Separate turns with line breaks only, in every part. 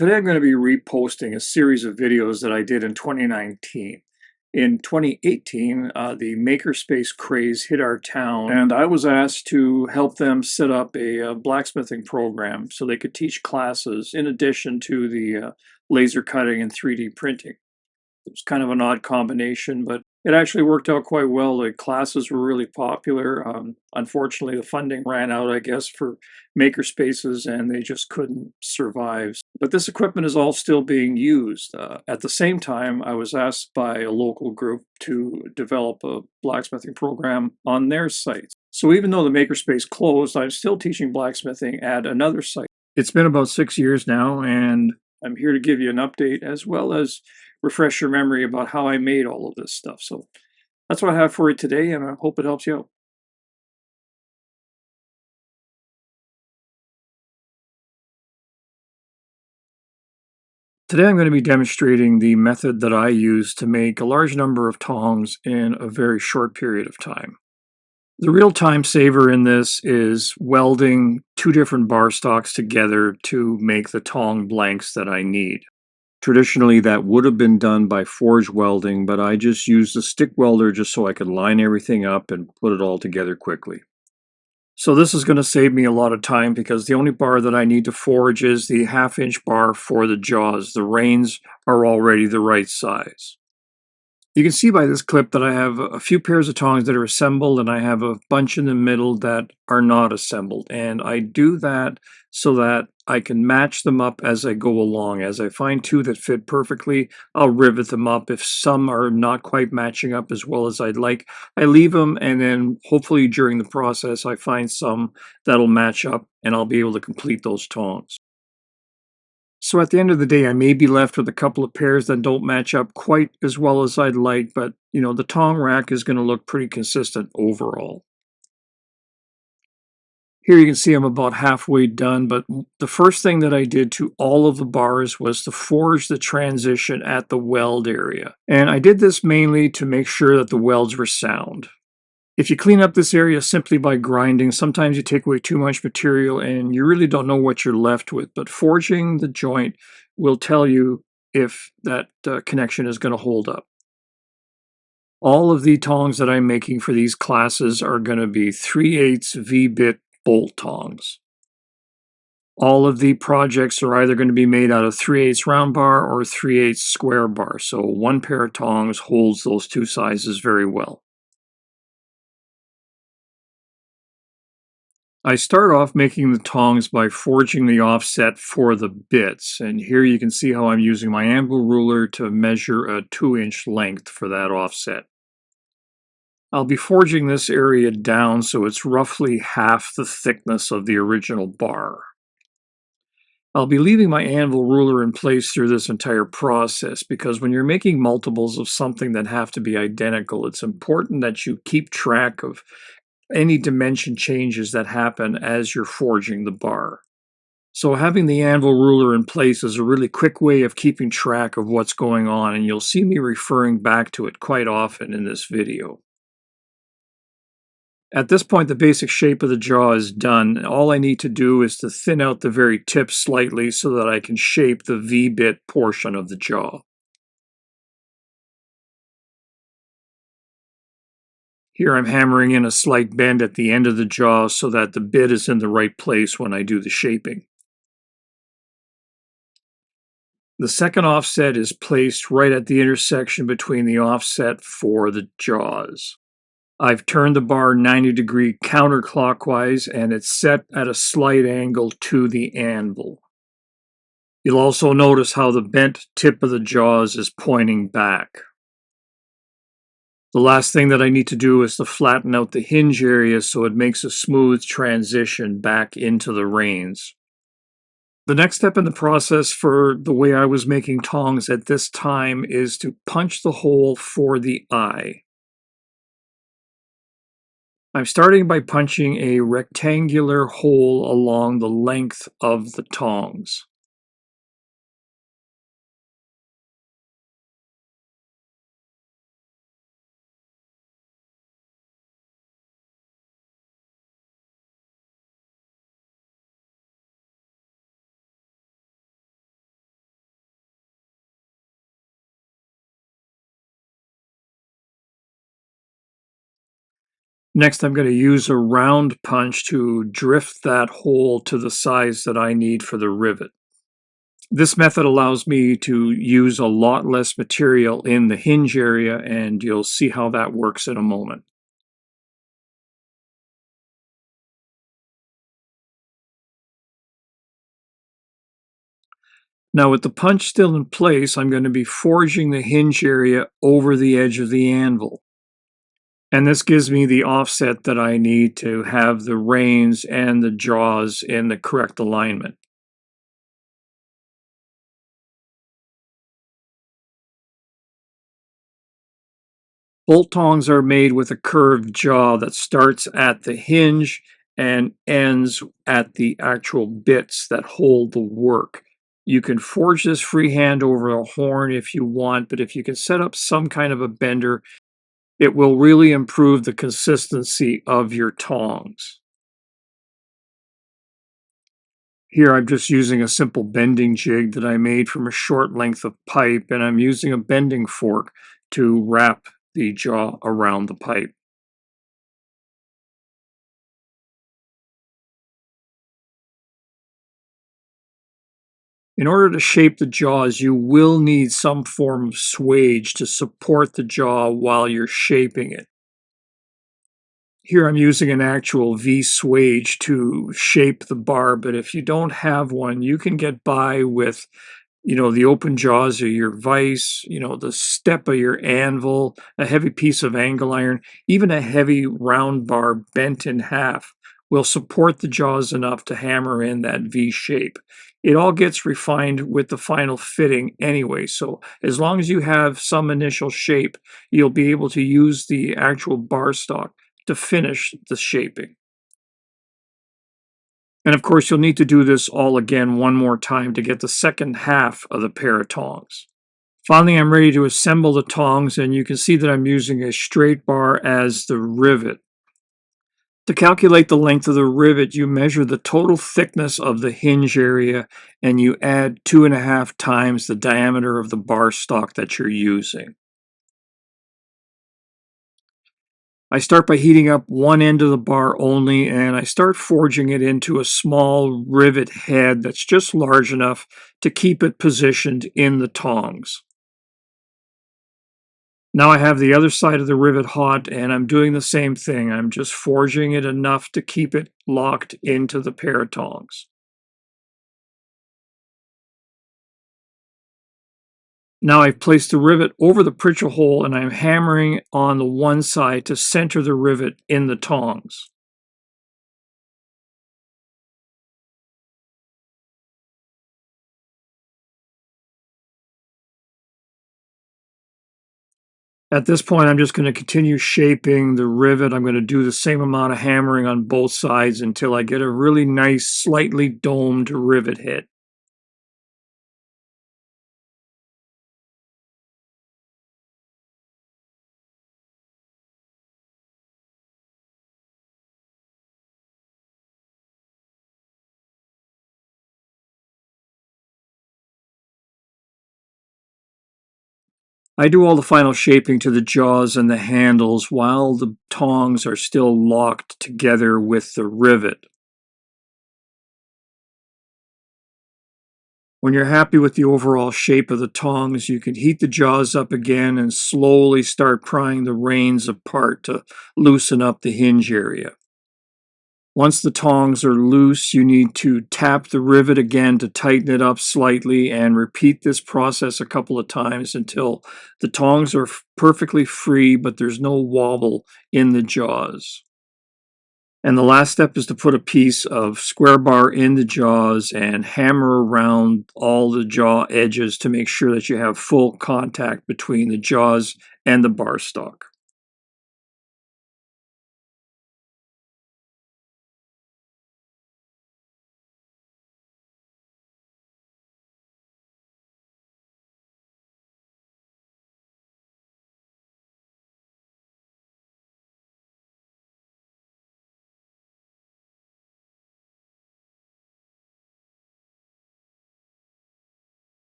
Today I'm going to be reposting a series of videos that I did in 2019. In 2018, the makerspace craze hit our town, and I was asked to help them set up a blacksmithing program so they could teach classes in addition to the laser cutting and 3D printing. It was kind of an odd combination, but it actually worked out quite well. The classes were really popular. Unfortunately, the funding ran out, I guess, for maker spaces, and they just couldn't survive. But this equipment is all still being used. At the same time, I was asked by a local group to develop a blacksmithing program on their site. So even though the makerspace closed, I'm still teaching blacksmithing at another site. It's been about 6 years now, and I'm here to give you an update as well as refresh your memory about how I made all of this stuff. So that's what I have for you today, and I hope it helps you out. Today I'm going to be demonstrating the method that I use to make a large number of tongs in a very short period of time. The real time saver in this is welding two different bar stocks together to make the tong blanks that I need. Traditionally, that would have been done by forge welding, but I just used a stick welder just so I could line everything up and put it all together quickly. So this is going to save me a lot of time because the only bar that I need to forge is the half-inch bar for the jaws. The reins are already the right size. You can see by this clip that I have a few pairs of tongs that are assembled and I have a bunch in the middle that are not assembled. And I do that so that I can match them up as I go along. As I find two that fit perfectly, I'll rivet them up. If some are not quite matching up as well as I'd like, I leave them, and then hopefully during the process I find some that'll match up and I'll be able to complete those tongs. So at the end of the day, I may be left with a couple of pairs that don't match up quite as well as I'd like, but the tong rack is going to look pretty consistent overall. Here you can see I'm about halfway done, but the first thing that I did to all of the bars was to forge the transition at the weld area. And I did this mainly to make sure that the welds were sound. If you clean up this area simply by grinding, sometimes you take away too much material and you really don't know what you're left with. But forging the joint will tell you if that connection is going to hold up. All of the tongs that I'm making for these classes are going to be 3/8 V-bit bolt tongs. All of the projects are either going to be made out of 3/8 round bar or 3/8 square bar. So one pair of tongs holds those two sizes very well. I start off making the tongs by forging the offset for the bits, and here you can see how I'm using my Anvil ruler to measure a 2-inch length for that offset. I'll be forging this area down so it's roughly half the thickness of the original bar. I'll be leaving my Anvil ruler in place through this entire process because when you're making multiples of something that have to be identical, it's important that you keep track of any dimension changes that happen as you're forging the bar. So having the anvil ruler in place is a really quick way of keeping track of what's going on, and you'll see me referring back to it quite often in this video. At this point, the basic shape of the jaw is done. All I need to do is to thin out the very tip slightly so that I can shape the V-bit portion of the jaw. Here I'm hammering in a slight bend at the end of the jaw so that the bit is in the right place when I do the shaping. The second offset is placed right at the intersection between the offset for the jaws. I've turned the bar 90-degree counterclockwise and it's set at a slight angle to the anvil. You'll also notice how the bent tip of the jaws is pointing back. The last thing that I need to do is to flatten out the hinge area so it makes a smooth transition back into the reins. The next step in the process for the way I was making tongs at this time is to punch the hole for the eye. I'm starting by punching a rectangular hole along the length of the tongs. Next, I'm going to use a round punch to drift that hole to the size that I need for the rivet. This method allows me to use a lot less material in the hinge area, and you'll see how that works in a moment. Now, with the punch still in place, I'm going to be forging the hinge area over the edge of the anvil. And this gives me the offset that I need to have the reins and the jaws in the correct alignment. Bolt tongs are made with a curved jaw that starts at the hinge and ends at the actual bits that hold the work. You can forge this freehand over a horn if you want, but if you can set up some kind of a bender, it will really improve the consistency of your tongs. Here I'm just using a simple bending jig that I made from a short length of pipe, and I'm using a bending fork to wrap the jaw around the pipe. In order to shape the jaws, you will need some form of swage to support the jaw while you're shaping it. Here I'm using an actual V swage to shape the bar, but if you don't have one, you can get by with the open jaws of your vise, the step of your anvil, a heavy piece of angle iron, even a heavy round bar bent in half will support the jaws enough to hammer in that V shape. It all gets refined with the final fitting anyway, so as long as you have some initial shape, you'll be able to use the actual bar stock to finish the shaping. And of course, you'll need to do this all again one more time to get the second half of the pair of tongs. Finally, I'm ready to assemble the tongs, and you can see that I'm using a straight bar as the rivet. To calculate the length of the rivet, you measure the total thickness of the hinge area and you add 2.5 times the diameter of the bar stock that you're using. I start by heating up one end of the bar only, and I start forging it into a small rivet head that's just large enough to keep it positioned in the tongs. Now I have the other side of the rivet hot, and I'm doing the same thing. I'm just forging it enough to keep it locked into the pair of tongs. Now I've placed the rivet over the pritchel hole, and I'm hammering on the one side to center the rivet in the tongs. At this point, I'm just going to continue shaping the rivet. I'm going to do the same amount of hammering on both sides until I get a really nice, slightly domed rivet head. I do all the final shaping to the jaws and the handles while the tongs are still locked together with the rivet. When you're happy with the overall shape of the tongs, you can heat the jaws up again and slowly start prying the reins apart to loosen up the hinge area. Once the tongs are loose, you need to tap the rivet again to tighten it up slightly and repeat this process a couple of times until the tongs are perfectly free, but there's no wobble in the jaws. And the last step is to put a piece of square bar in the jaws and hammer around all the jaw edges to make sure that you have full contact between the jaws and the bar stock.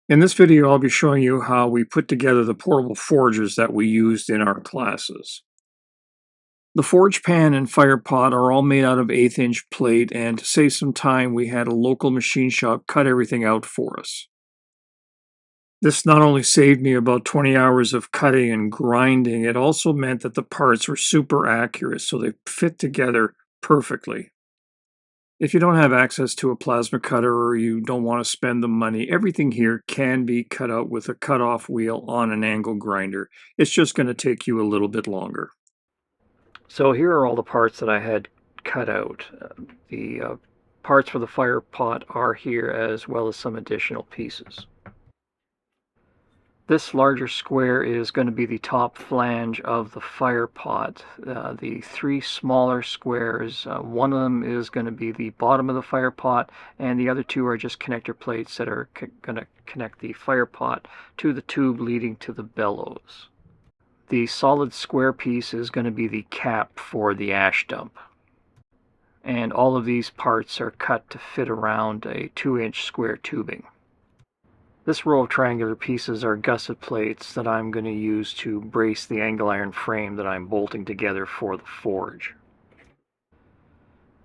In this video, I'll be showing you how we put together the portable forges that we used in our classes. The forge pan and fire pot are all made out of 1/8" plate, and to save some time, we had a local machine shop cut everything out for us. This not only saved me about 20 hours of cutting and grinding, it also meant that the parts were super accurate, so they fit together perfectly. If you don't have access to a plasma cutter or you don't want to spend the money, everything here can be cut out with a cut-off wheel on an angle grinder. It's just going to take you a little bit longer. So here are all the parts that I had cut out. The parts for the fire pot are here, as well as some additional pieces. This larger square is going to be the top flange of the fire pot. The three smaller squares, one of them is going to be the bottom of the fire pot, and the other two are just connector plates that are going to connect the fire pot to the tube leading to the bellows. The solid square piece is going to be the cap for the ash dump. And all of these parts are cut to fit around a 2-inch square tubing. This row of triangular pieces are gusset plates that I'm going to use to brace the angle iron frame that I'm bolting together for the forge.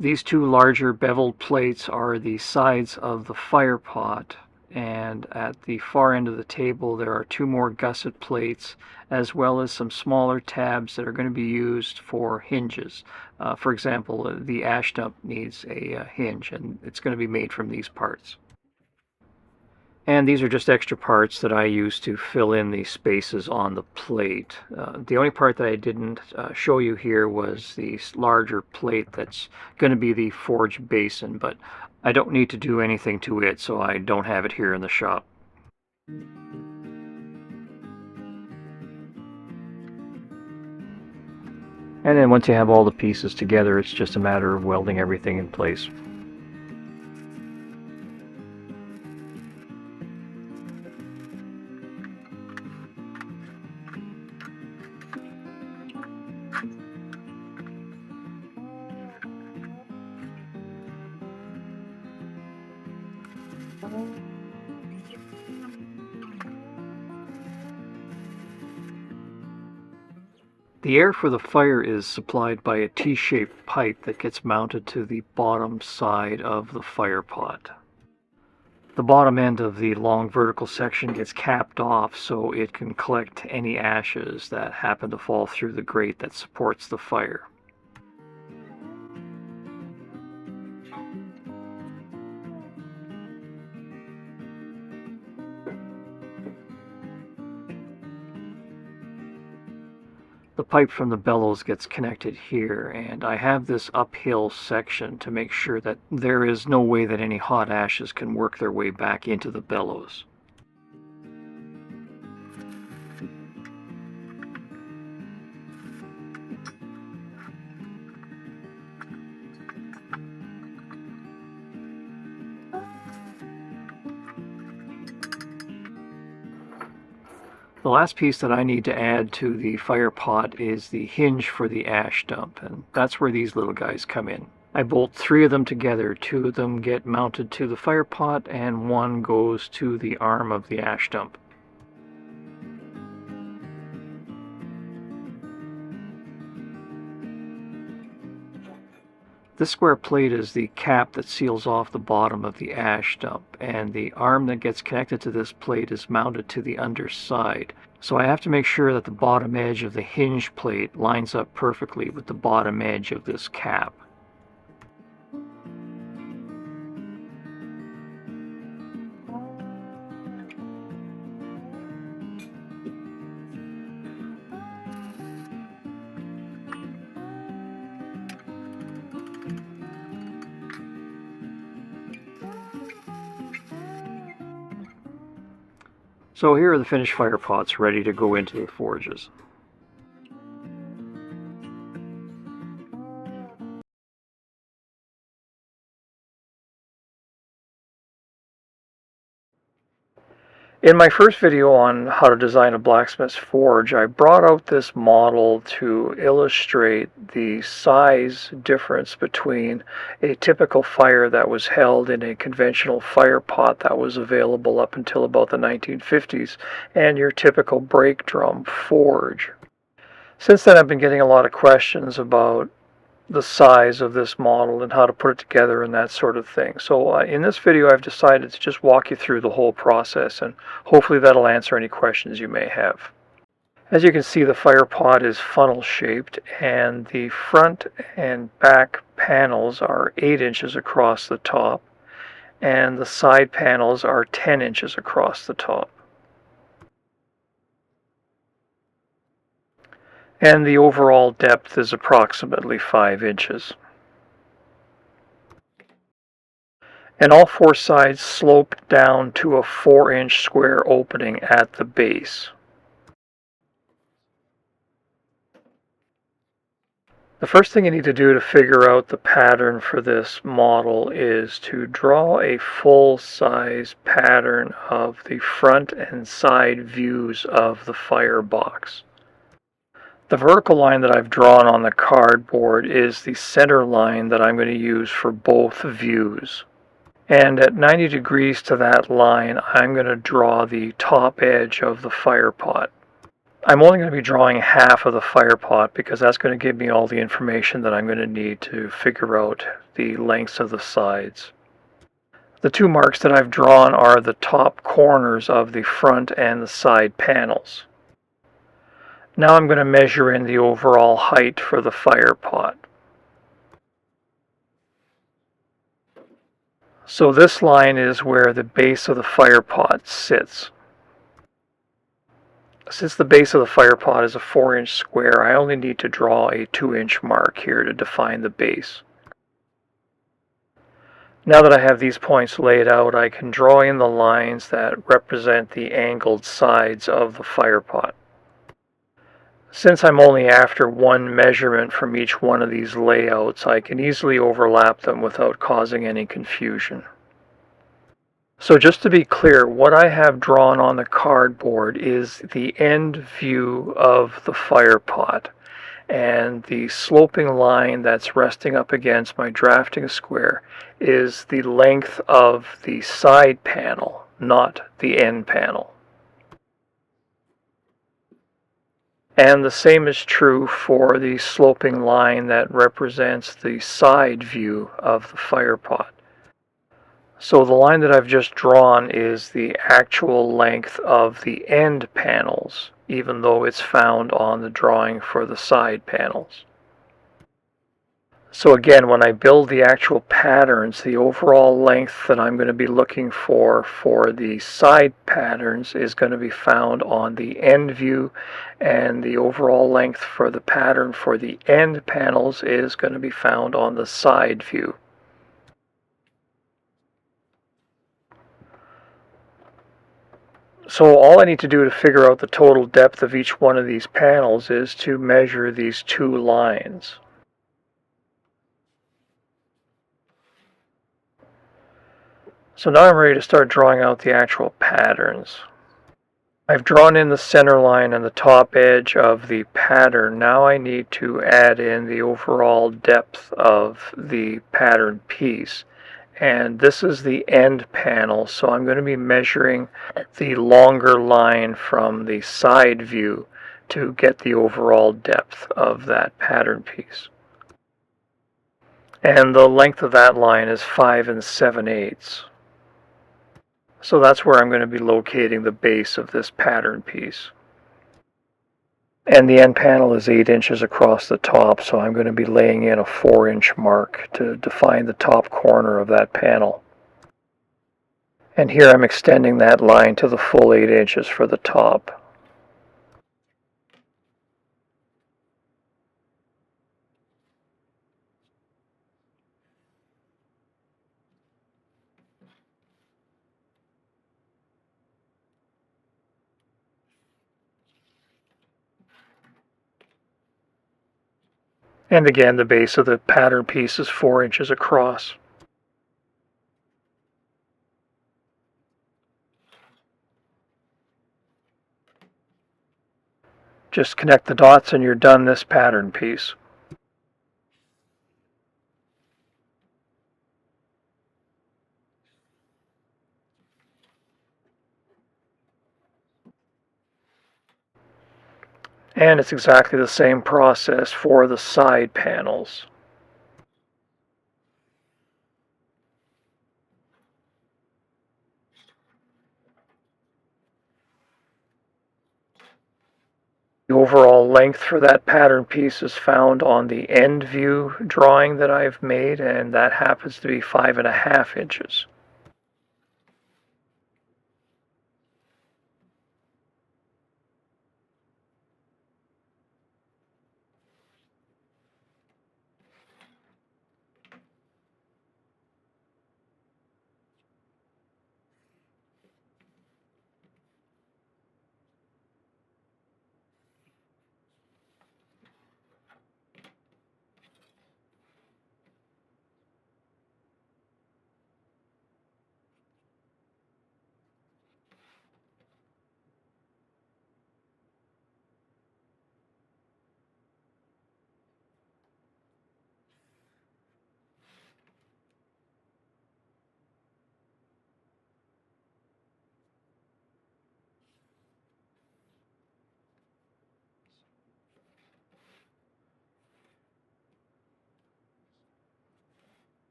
These two larger beveled plates are the sides of the fire pot, and at the far end of the table there are two more gusset plates, as well as some smaller tabs that are going to be used for hinges. For example, the ash dump needs a hinge, and it's going to be made from these parts. And these are just extra parts that I use to fill in the spaces on the plate. The only part that I didn't show you here was the larger plate that's going to be the forge basin, but I don't need to do anything to it, so I don't have it here in the shop. And then once you have all the pieces together, it's just a matter of welding everything in place. The air for the fire is supplied by a T-shaped pipe that gets mounted to the bottom side of the fire pot. The bottom end of the long vertical section gets capped off so it can collect any ashes that happen to fall through the grate that supports the fire. The pipe from the bellows gets connected here, and I have this uphill section to make sure that there is no way that any hot ashes can work their way back into the bellows. The last piece that I need to add to the fire pot is the hinge for the ash dump, and that's where these little guys come in. I bolt 3 of them together. 2 of them get mounted to the fire pot, and 1 goes to the arm of the ash dump. This square plate is the cap that seals off the bottom of the ash dump, and the arm that gets connected to this plate is mounted to the underside. So I have to make sure that the bottom edge of the hinge plate lines up perfectly with the bottom edge of this cap. So here are the finished fire pots ready to go into the forges. In my first video on how to design a blacksmith's forge, I brought out this model to illustrate the size difference between a typical fire that was held in a conventional fire pot that was available up until about the 1950s and your typical brake drum forge. Since then, I've been getting a lot of questions about the size of this model and how to put it together and that sort of thing. So in this video I've decided to just walk you through the whole process, and hopefully that'll answer any questions you may have. As you can see, the fire pot is funnel shaped and the front and back panels are 8 inches across the top and the side panels are 10 inches across the top. And the overall depth is approximately 5 inches. And all 4 sides slope down to a 4-inch square opening at the base. The first thing you need to do to figure out the pattern for this model is to draw a full-size pattern of the front and side views of the firebox. The vertical line that I've drawn on the cardboard is the center line that I'm going to use for both views. And at 90 degrees to that line, I'm going to draw the top edge of the fire pot. I'm only going to be drawing half of the fire pot because that's going to give me all the information that I'm going to need to figure out the lengths of the sides. The 2 marks that I've drawn are the top corners of the front and the side panels. Now I'm going to measure in the overall height for the fire pot. So this line is where the base of the fire pot sits. Since the base of the fire pot is a 4-inch square, I only need to draw a 2-inch mark here to define the base. Now that I have these points laid out, I can draw in the lines that represent the angled sides of the fire pot. Since I'm only after one measurement from each one of these layouts, I can easily overlap them without causing any confusion. So just to be clear, what I have drawn on the cardboard is the end view of the fire pot, and the sloping line that's resting up against my drafting square is the length of the side panel, not the end panel. And the same is true for the sloping line that represents the side view of the fire pot. So the line that I've just drawn is the actual length of the end panels, even though it's found on the drawing for the side panels. So again, when I build the actual patterns, the overall length that I'm going to be looking for the side patterns is going to be found on the end view, and the overall length for the pattern for the end panels is going to be found on the side view. So all I need to do to figure out the total depth of each one of these panels is to measure these 2 lines. So now I'm ready to start drawing out the actual patterns. I've drawn in the center line and the top edge of the pattern. Now I need to add in the overall depth of the pattern piece. And this is the end panel, so I'm going to be measuring the longer line from the side view to get the overall depth of that pattern piece. And the length of that line is 5 7/8. So that's where I'm going to be locating the base of this pattern piece. And the end panel is 8 inches across the top, so I'm going to be laying in a 4-inch mark to define the top corner of that panel. And here I'm extending that line to the full 8 inches for the top. And again, the base of the pattern piece is 4 inches across. Just connect the dots and you're done this pattern piece. And it's exactly the same process for the side panels. The overall length for that pattern piece is found on the end view drawing that I've made, and that happens to be 5.5 inches.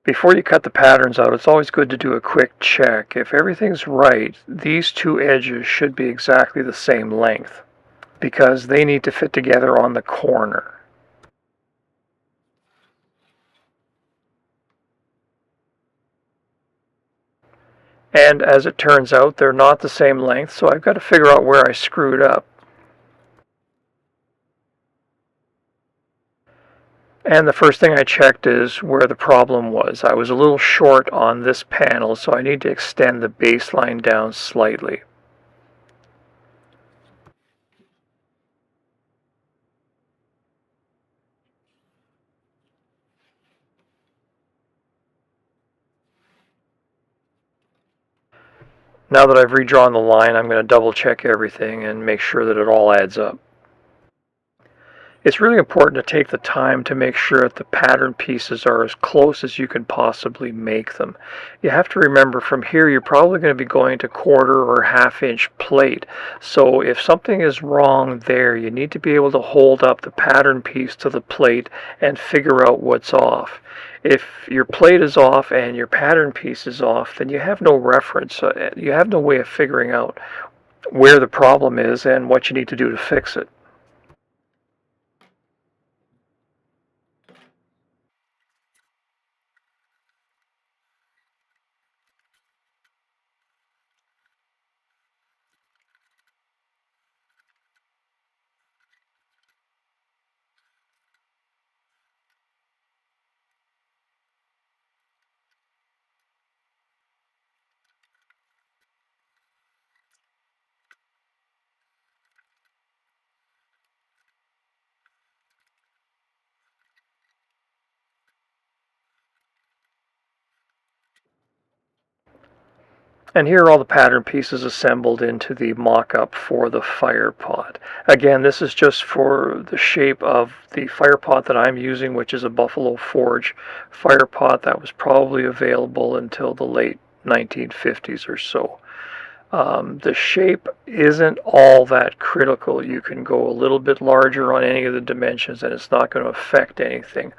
Before you cut the patterns out, it's always good to do a quick check. If everything's right, these two edges should be exactly the same length, because they need to fit together on the corner. And as it turns out, they're not the same length, so I've got to figure out where I screwed up. And the first thing I checked is where the problem was. I was a little short on this panel, so I need to extend the baseline down slightly. Now that I've redrawn the line, I'm going to double check everything and make sure that it all adds up. It's really important to take the time to make sure that the pattern pieces are as close as you can possibly make them. You have to remember, from here you're probably going to be going to 1/4 or 1/2 inch plate. So if something is wrong there, you need to be able to hold up the pattern piece to the plate and figure out what's off. If your plate is off and your pattern piece is off, then you have no reference. You have no way of figuring out where the problem is and what you need to do to fix it. And here are all the pattern pieces assembled into the mock-up for the fire pot. Again, this is just for the shape of the fire pot that I'm using, which is a Buffalo Forge fire pot that was probably available until the late 1950s or so. The shape isn't all that critical. You can go a little bit larger on any of the dimensions and it's not going to affect anything.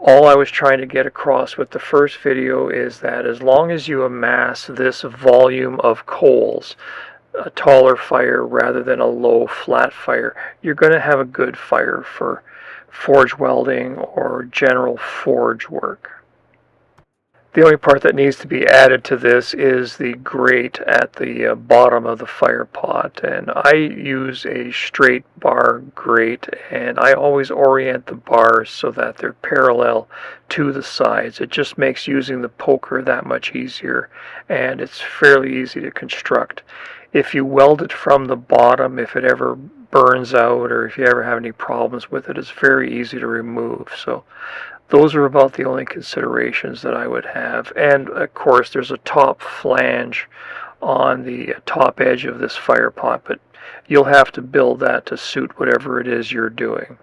All I was trying to get across with the first video is that as long as you amass this volume of coals, a taller fire rather than a low flat fire, you're going to have a good fire for forge welding or general forge work. The only part that needs to be added to this is the grate at the bottom of the fire pot, and I use a straight bar grate, and I always orient the bars so that they're parallel to the sides. It just makes using the poker that much easier, and it's fairly easy to construct. If you weld it from the bottom, if it ever burns out or if you ever have any problems with it, it's very easy to remove. So those are about the only considerations that I would have. And of course there's a top flange on the top edge of this fire pot, but you'll have to build that to suit whatever it is you're doing.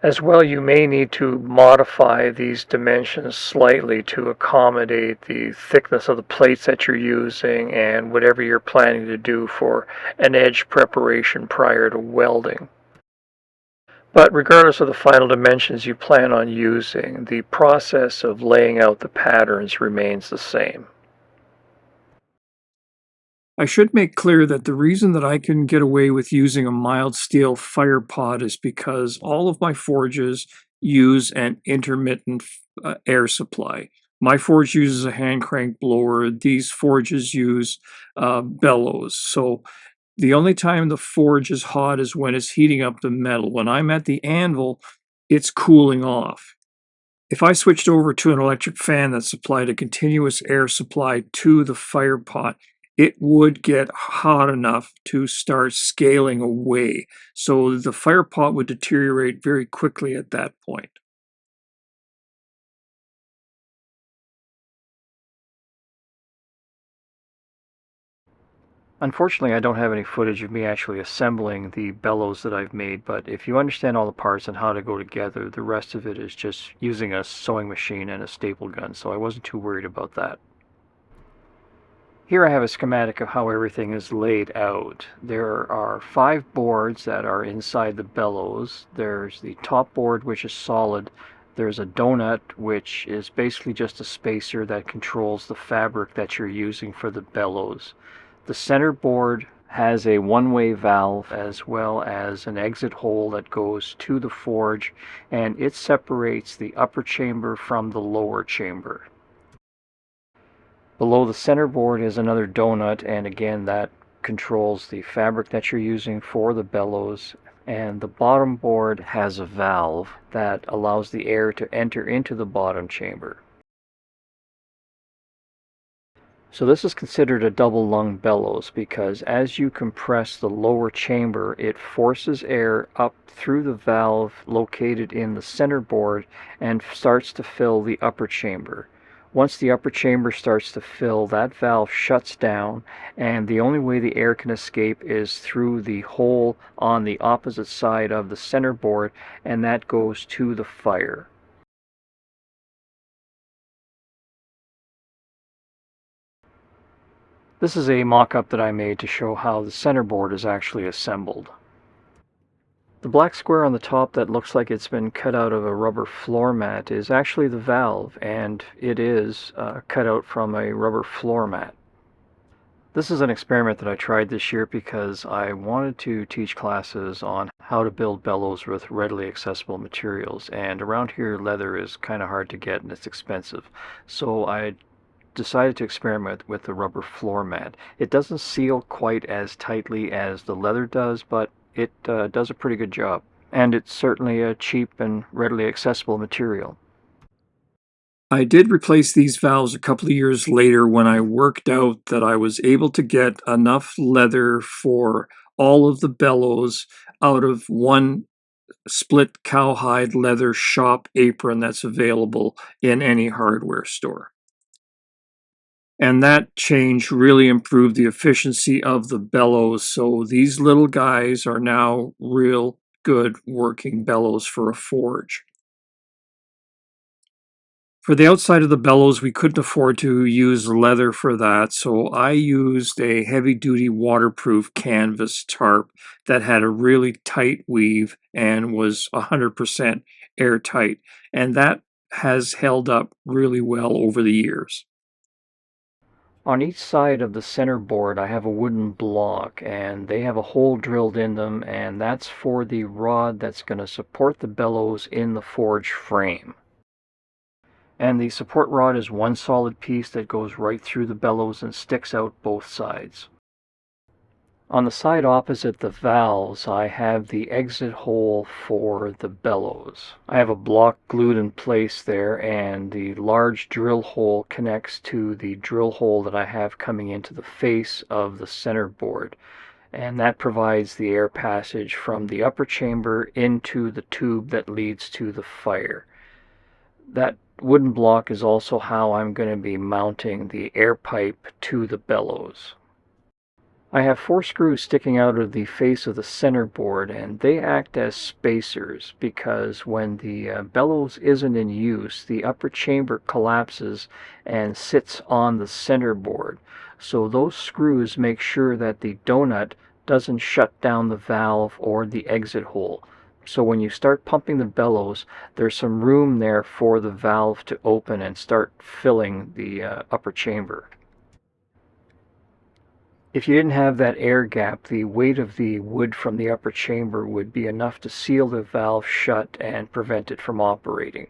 As well, you may need to modify these dimensions slightly to accommodate the thickness of the plates that you're using and whatever you're planning to do for an edge preparation prior to welding. But regardless of the final dimensions you plan on using, the process of laying out the patterns remains the same. I should make clear that the reason that I can get away with using a mild steel fire pot is because all of my forges use an intermittent air supply. My forge uses a hand crank blower. These forges use bellows. So the only time the forge is hot is when it's heating up the metal. When I'm at the anvil, it's cooling off. If I switched over to an electric fan that supplied a continuous air supply to the fire pot, it would get hot enough to start scaling away. So the fire pot would deteriorate very quickly at that point. Unfortunately, I don't have any footage of me actually assembling the bellows that I've made, but if you understand all the parts and how to go together, the rest of it is just using a sewing machine and a staple gun, so I wasn't too worried about that. Here I have a schematic of how everything is laid out. There are 5 boards that are inside the bellows. There's the top board, which is solid. There's a donut, which is basically just a spacer that controls the fabric that you're using for the bellows. The center board has a one-way valve as well as an exit hole that goes to the forge, and it separates the upper chamber from the lower chamber. Below the center board is another donut, and again that controls the fabric that you're using for the bellows. And the bottom board has a valve that allows the air to enter into the bottom chamber. So this is considered a double lung bellows because as you compress the lower chamber, it forces air up through the valve located in the center board and starts to fill the upper chamber. Once the upper chamber starts to fill, that valve shuts down, and the only way the air can escape is through the hole on the opposite side of the center board, and that goes to the fire. This is a mock-up that I made to show how the center board is actually assembled. The black square on the top that looks like it's been cut out of a rubber floor mat is actually the valve, and it is cut out from a rubber floor mat. This is an experiment that I tried this year because I wanted to teach classes on how to build bellows with readily accessible materials, and around here leather is kind of hard to get and it's expensive. So I decided to experiment with the rubber floor mat. It doesn't seal quite as tightly as the leather does, but it does a pretty good job. And it's certainly a cheap and readily accessible material. I did replace these valves a couple of years later when I worked out that I was able to get enough leather for all of the bellows out of one split cowhide leather shop apron that's available in any hardware store. And that change really improved the efficiency of the bellows. So these little guys are now real good working bellows for a forge. For the outside of the bellows, we couldn't afford to use leather for that, so I used a heavy-duty waterproof canvas tarp that had a really tight weave and was 100% airtight, and that has held up really well over the years. On each side of the center board I have a wooden block, and they have a hole drilled in them, and that's for the rod that's going to support the bellows in the forge frame. And the support rod is one solid piece that goes right through the bellows and sticks out both sides. On the side opposite the valves, I have the exit hole for the bellows. I have a block glued in place there, and the large drill hole connects to the drill hole that I have coming into the face of the center board. And that provides the air passage from the upper chamber into the tube that leads to the fire. That wooden block is also how I'm going to be mounting the air pipe to the bellows. I have 4 screws sticking out of the face of the center board, and they act as spacers because when the bellows isn't in use, the upper chamber collapses and sits on the center board. So those screws make sure that the donut doesn't shut down the valve or the exit hole. So when you start pumping the bellows, there's some room there for the valve to open and start filling the upper chamber. If you didn't have that air gap, the weight of the wood from the upper chamber would be enough to seal the valve shut and prevent it from operating.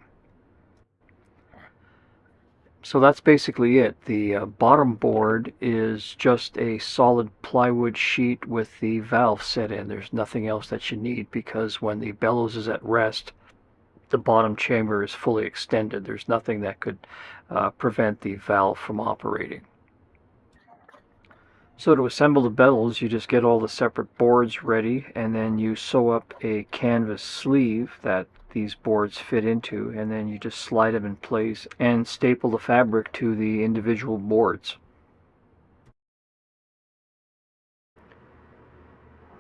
So that's basically it. The bottom board is just a solid plywood sheet with the valve set in. There's nothing else that you need because when the bellows is at rest, the bottom chamber is fully extended. There's nothing that could prevent the valve from operating. So to assemble the bellows, you just get all the separate boards ready, and then you sew up a canvas sleeve that these boards fit into, and then you just slide them in place and staple the fabric to the individual boards.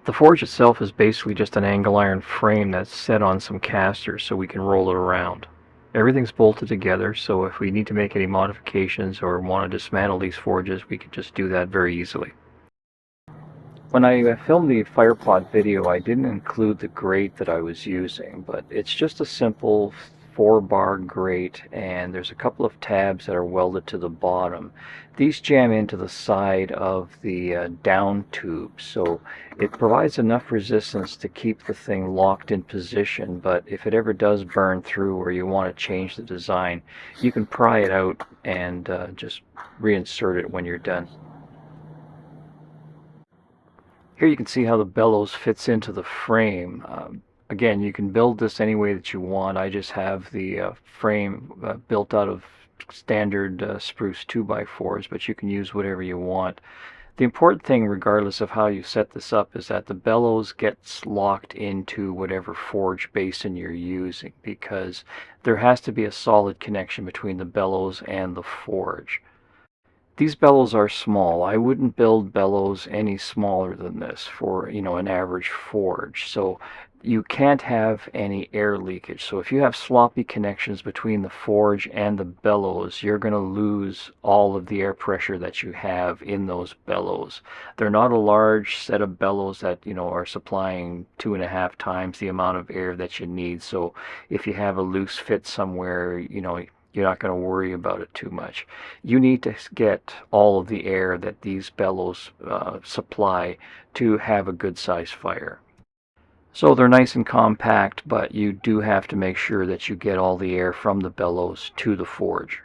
The forge itself is basically just an angle iron frame that's set on some casters so we can roll it around. Everything's bolted together, so if we need to make any modifications or want to dismantle these forges, we can just do that very easily. When I filmed the firepot video, I didn't include the grate that I was using, but it's just a simple 4-bar grate, and there's a couple of tabs that are welded to the bottom. These jam into the side of the down tube, so it provides enough resistance to keep the thing locked in position, but if it ever does burn through or you want to change the design, you can pry it out and just reinsert it when you're done. Here you can see how the bellows fits into the frame. Again, you can build this any way that you want. I just have the frame built out of standard spruce 2x4s, but you can use whatever you want. The important thing, regardless of how you set this up, is that the bellows gets locked into whatever forge basin you're using, because there has to be a solid connection between the bellows and the forge. These bellows are small. I wouldn't build bellows any smaller than this for, an average forge. So you can't have any air leakage. So if you have sloppy connections between the forge and the bellows, you're going to lose all of the air pressure that you have in those bellows. They're not a large set of bellows that, are supplying 2.5 times the amount of air that you need. So if you have a loose fit somewhere, you're not going to worry about it too much. You need to get all of the air that these bellows supply to have a good size fire. So they're nice and compact, but you do have to make sure that you get all the air from the bellows to the forge.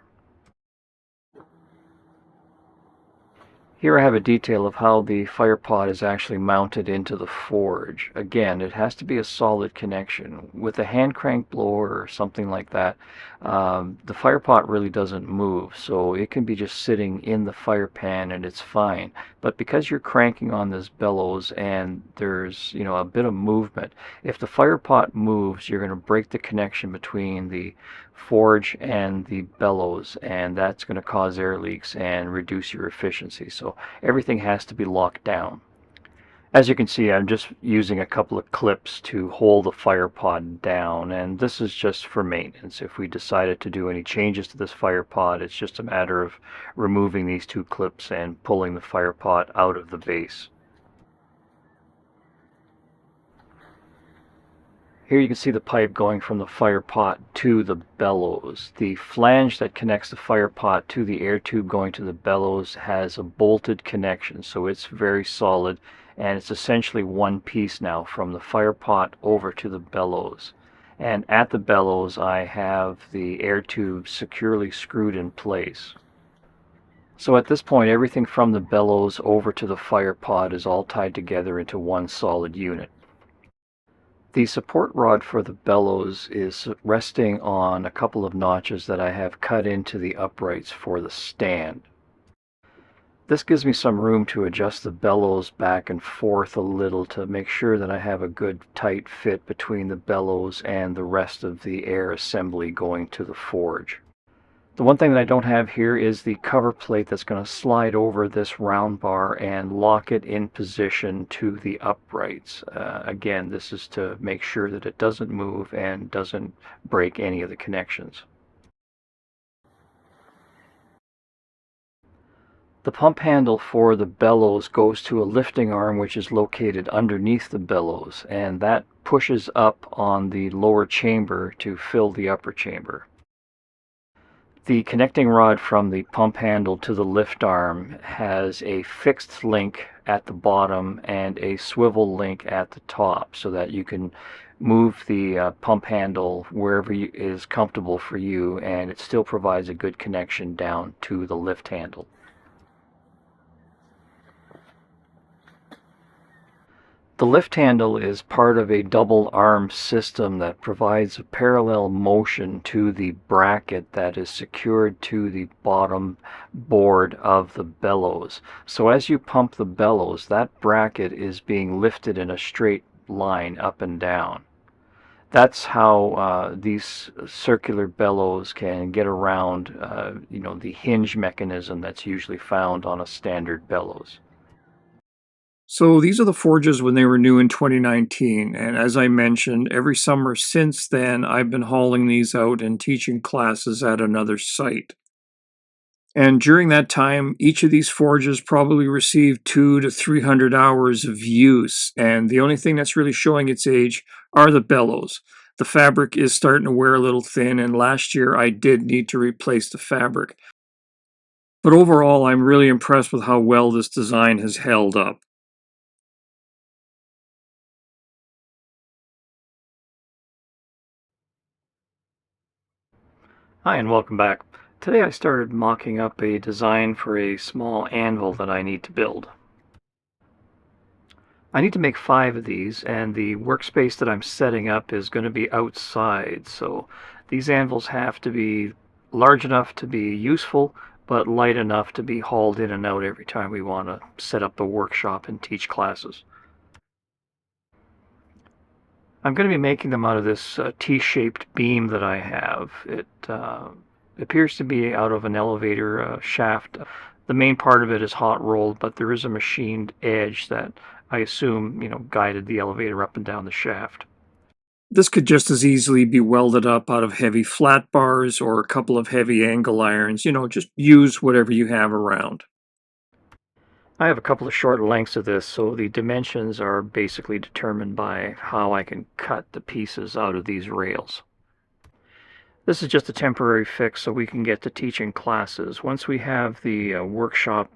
Here I have a detail of how the firepot is actually mounted into the forge. Again, it has to be a solid connection. With a hand crank blower or something like that, the firepot really doesn't move, so it can be just sitting in the fire pan and it's fine. But because you're cranking on this bellows and there's a bit of movement, if the firepot moves, you're going to break the connection between the forge and the bellows, and that's going to cause air leaks and reduce your efficiency. So everything has to be locked down. As you can see, I'm just using a couple of clips to hold the firepot down, and this is just for maintenance. If we decided to do any changes to this firepot, it's just a matter of removing these 2 clips and pulling the firepot out of the base. Here you can see the pipe going from the firepot to the bellows. The flange that connects the firepot to the air tube going to the bellows has a bolted connection, so it's very solid, and it's essentially one piece now from the firepot over to the bellows. And at the bellows I have the air tube securely screwed in place. So at this point, everything from the bellows over to the firepot is all tied together into one solid unit. The support rod for the bellows is resting on a couple of notches that I have cut into the uprights for the stand. This gives me some room to adjust the bellows back and forth a little to make sure that I have a good tight fit between the bellows and the rest of the air assembly going to the forge. The one thing that I don't have here is the cover plate that's going to slide over this round bar and lock it in position to the uprights. Again, this is to make sure that it doesn't move and doesn't break any of the connections. The pump handle for the bellows goes to a lifting arm which is located underneath the bellows, and that pushes up on the lower chamber to fill the upper chamber. The connecting rod from the pump handle to the lift arm has a fixed link at the bottom and a swivel link at the top so that you can move the pump handle wherever is comfortable for you, and it still provides a good connection down to the lift handle. The lift handle is part of a double arm system that provides a parallel motion to the bracket that is secured to the bottom board of the bellows. So as you pump the bellows, that bracket is being lifted in a straight line up and down. That's how these circular bellows can get around the hinge mechanism that's usually found on a standard bellows. So these are the forges when they were new in 2019, and as I mentioned, every summer since then, I've been hauling these out and teaching classes at another site. And during that time, each of these forges probably received 200 to 300 hours of use, and the only thing that's really showing its age are the bellows. The fabric is starting to wear a little thin, and last year I did need to replace the fabric. But overall, I'm really impressed with how well this design has held up. Hi, and welcome back. Today I started mocking up a design for a small anvil that I need to build. I need to make 5 of these, and the workspace that I'm setting up is going to be outside, so these anvils have to be large enough to be useful, but light enough to be hauled in and out every time we want to set up the workshop and teach classes. I'm going to be making them out of this T-shaped beam that I have. It appears to be out of an elevator shaft. The main part of it is hot rolled, but there is a machined edge that I assume, guided the elevator up and down the shaft. This could just as easily be welded up out of heavy flat bars or a couple of heavy angle irons. Just use whatever you have around. I have a couple of short lengths of this, so the dimensions are basically determined by how I can cut the pieces out of these rails. This is just a temporary fix so we can get to teaching classes. Once we have the workshop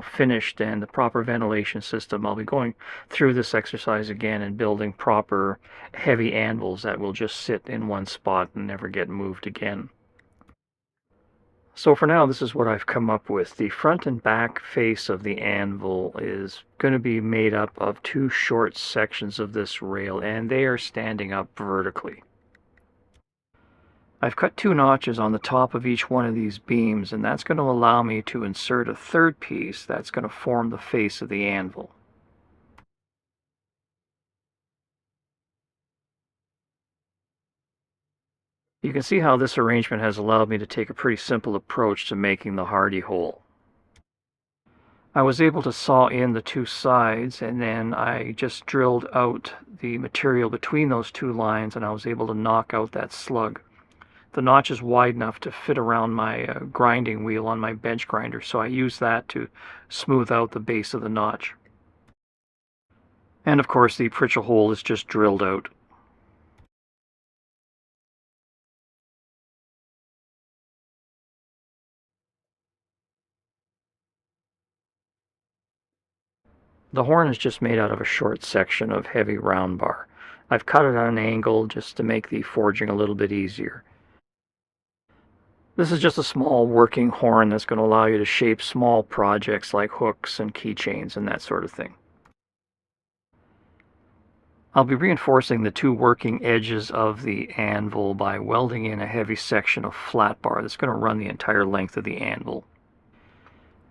finished and the proper ventilation system, I'll be going through this exercise again and building proper heavy anvils that will just sit in one spot and never get moved again. So for now, this is what I've come up with. The front and back face of the anvil is going to be made up of 2 short sections of this rail, and they are standing up vertically. I've cut 2 notches on the top of each one of these beams, and that's going to allow me to insert a third piece that's going to form the face of the anvil. You can see how this arrangement has allowed me to take a pretty simple approach to making the hardy hole. I was able to saw in the 2 sides, and then I just drilled out the material between those 2 lines, and I was able to knock out that slug. The notch is wide enough to fit around my grinding wheel on my bench grinder, so I use that to smooth out the base of the notch. And of course the Pritchell hole is just drilled out. The horn is just made out of a short section of heavy round bar. I've cut it at an angle just to make the forging a little bit easier. This is just a small working horn that's going to allow you to shape small projects like hooks and keychains and that sort of thing. I'll be reinforcing the 2 working edges of the anvil by welding in a heavy section of flat bar that's going to run the entire length of the anvil.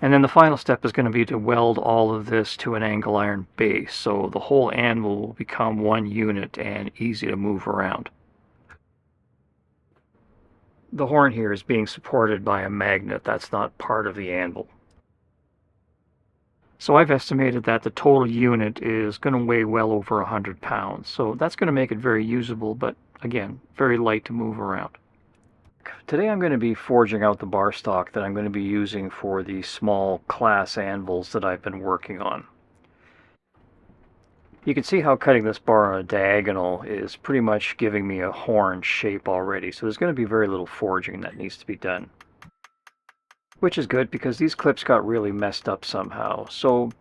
And then the final step is going to be to weld all of this to an angle iron base, so the whole anvil will become one unit and easy to move around. The horn here is being supported by a magnet. That's not part of the anvil. So I've estimated that the total unit is going to weigh well over 100 pounds. So that's going to make it very usable, but again, very light to move around. Today I'm going to be forging out the bar stock that I'm going to be using for the small class anvils that I've been working on. You can see how cutting this bar on a diagonal is pretty much giving me a horn shape already, so there's going to be very little forging that needs to be done. Which is good because these clips got really messed up somehow. So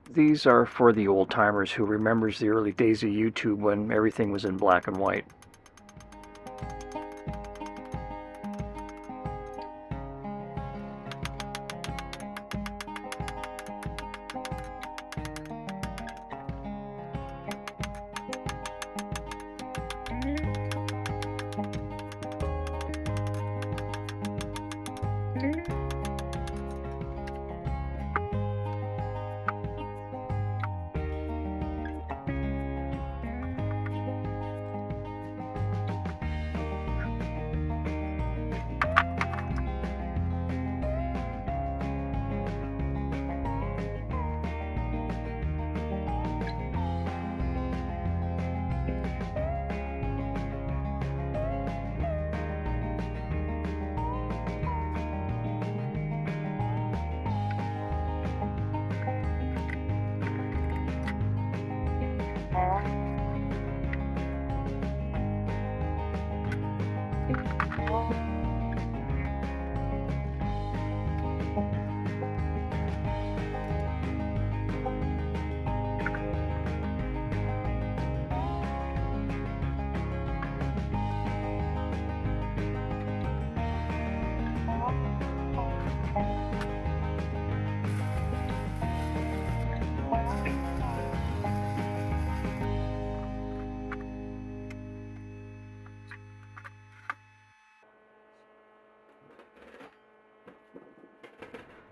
these are for the old timers who remembers the early days of YouTube when everything was in black and white.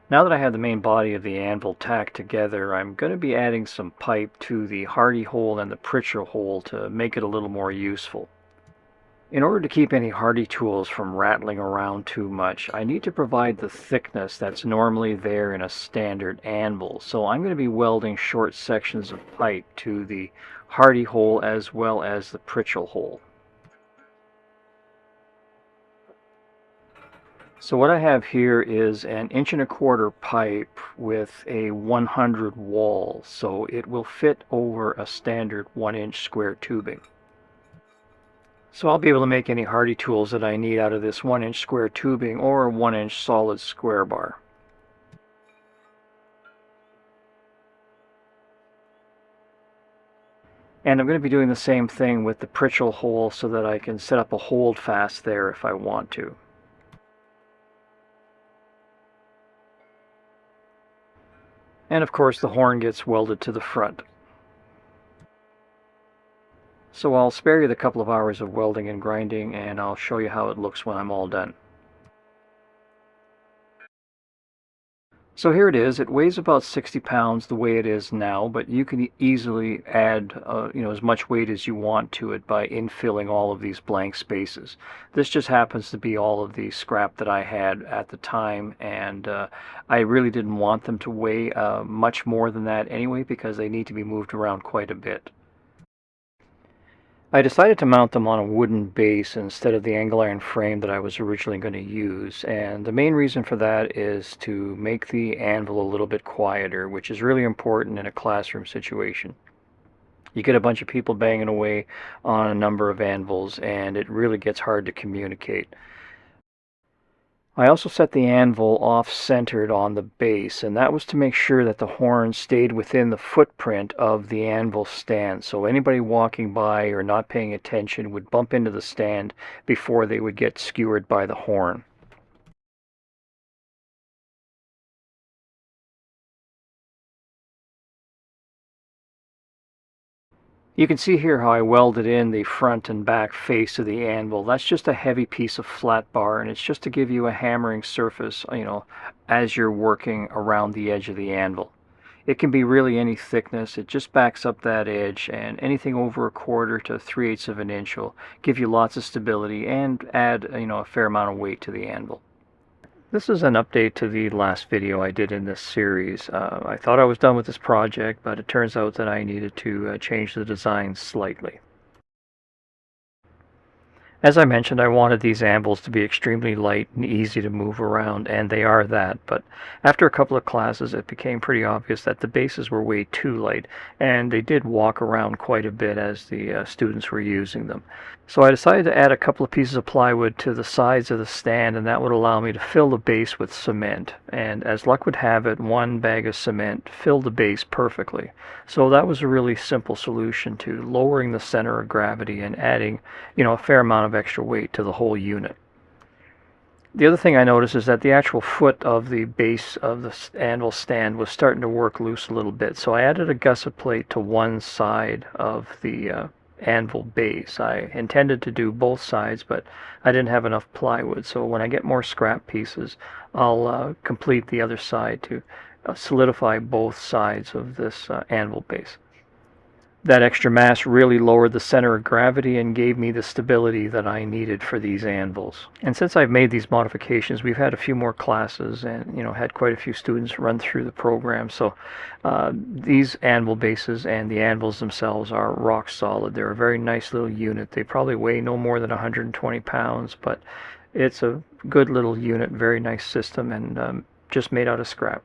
Now that I have the main body of the anvil tacked together, I'm going to be adding some pipe to the hardy hole and the pritchel hole to make it a little more useful. In order to keep any hardy tools from rattling around too much, I need to provide the thickness that's normally there in a standard anvil. So I'm going to be welding short sections of pipe to the hardy hole as well as the pritchel hole. So what I have here is an 1.25 inch pipe with a 100 wall, so it will fit over a standard 1-inch square tubing. So I'll be able to make any hardy tools that I need out of this 1-inch square tubing or a 1-inch solid square bar. And I'm going to be doing the same thing with the pritchel hole so that I can set up a hold fast there if I want to. And of course the horn gets welded to the front. So I'll spare you the couple of hours of welding and grinding, and I'll show you how it looks when I'm all done. So here it is. It weighs about 60 pounds the way it is now, but you can easily add as much weight as you want to it by infilling all of these blank spaces. This just happens to be all of the scrap that I had at the time, and I really didn't want them to weigh much more than that anyway because they need to be moved around quite a bit. I decided to mount them on a wooden base instead of the angle iron frame that I was originally going to use, and the main reason for that is to make the anvil a little bit quieter, which is really important in a classroom situation. You get a bunch of people banging away on a number of anvils, and it really gets hard to communicate. I also set the anvil off-centered on the base, and that was to make sure that the horn stayed within the footprint of the anvil stand, so anybody walking by or not paying attention would bump into the stand before they would get skewered by the horn. You can see here how I welded in the front and back face of the anvil. That's just a heavy piece of flat bar, and it's just to give you a hammering surface, as you're working around the edge of the anvil. It can be really any thickness. It just backs up that edge, and anything over 1/4 to 3/8 of an inch will give you lots of stability and add, a fair amount of weight to the anvil. This is an update to the last video I did in this series. I thought I was done with this project, but it turns out that I needed to change the design slightly. As I mentioned, I wanted these anvils to be extremely light and easy to move around, and they are that, but after a couple of classes it became pretty obvious that the bases were way too light, and they did walk around quite a bit as the students were using them. So I decided to add a couple of pieces of plywood to the sides of the stand, and that would allow me to fill the base with cement. And as luck would have it, one bag of cement filled the base perfectly. So that was a really simple solution to lowering the center of gravity and adding, a fair amount of extra weight to the whole unit. The other thing I noticed is that the actual foot of the base of the anvil stand was starting to work loose a little bit. So I added a gusset plate to one side of the anvil base. I intended to do both sides, but I didn't have enough plywood, so when I get more scrap pieces I'll complete the other side to solidify both sides of this anvil base. That extra mass really lowered the center of gravity and gave me the stability that I needed for these anvils. And since I've made these modifications, we've had a few more classes and had quite a few students run through the program. So these anvil bases and the anvils themselves are rock solid. They're a very nice little unit. They probably weigh no more than 120 pounds, but it's a good little unit, very nice system, and just made out of scrap.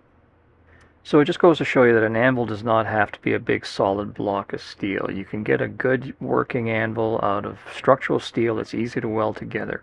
So it just goes to show you that an anvil does not have to be a big solid block of steel. You can get a good working anvil out of structural steel that's easy to weld together.